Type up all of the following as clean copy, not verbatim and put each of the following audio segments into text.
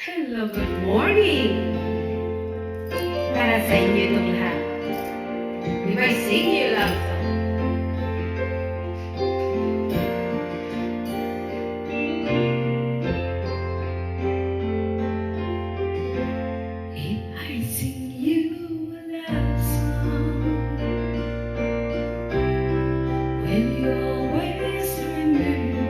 Hello, good morning! Para sa inyo itong lahat. If I sing you a love song. If I sing you a love song, will you always remember?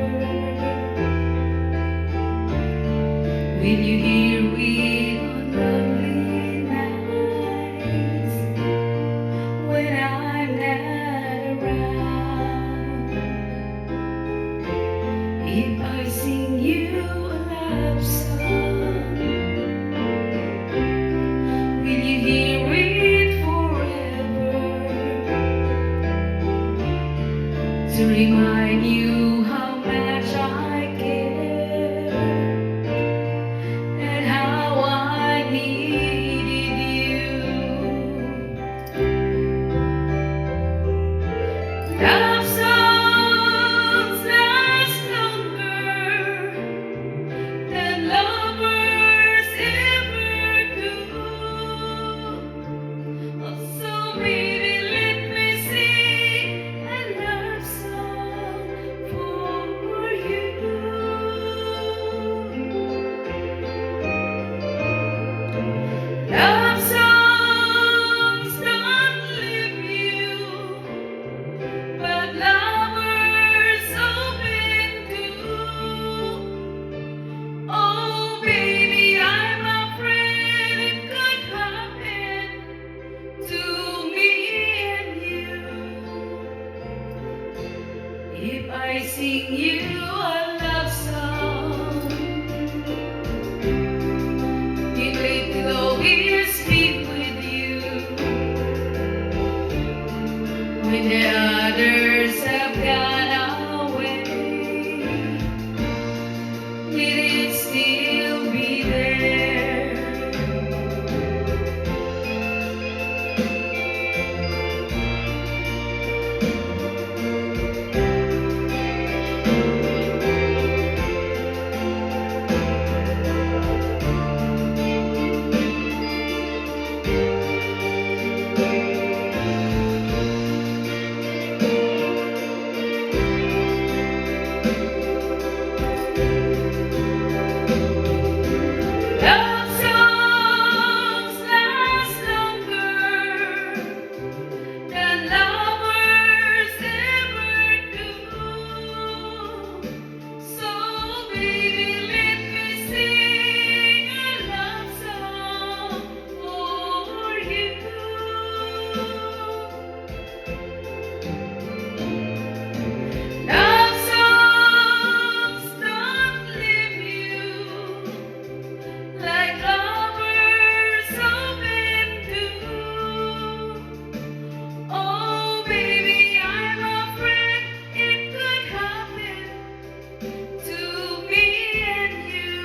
Will you hear it on lonely nights when I'm not around? If I sing you a love song, will you hear it forever? To remind you how much I care and how I needed you. Love songs last longer than lovers ever do. Oh, so baby, let me sing a love song for you. Love songs don't leave you, but lovers often do. Oh baby, I'm afraid it could happen to me and you. If I sing you a love song, it will always be with you. When the others have gone away, will it still be there? Love songs last longer than lovers ever do. So baby, let me sing a love song for you. Love songs don't leave you, like lovers often do. Oh baby, I'm afraid it could happen to me and you.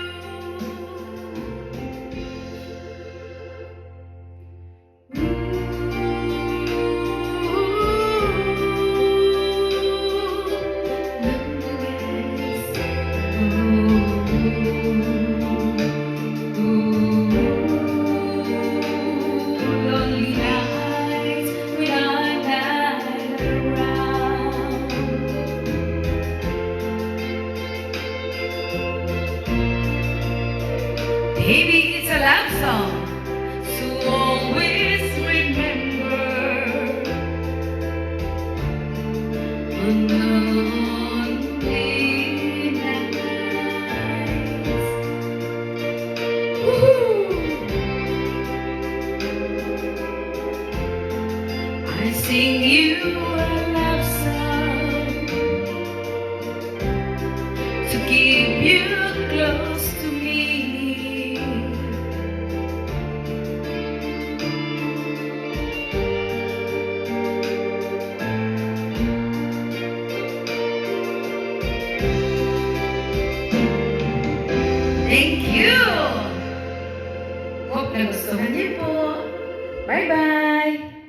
Lonely nights when I'm not around. Baby, it's a love song, so always remember. On lonely nights. Woo! I sing you a love song to keep you close to me. Thank you! Hope nagustuhan niyo po. Bye-bye!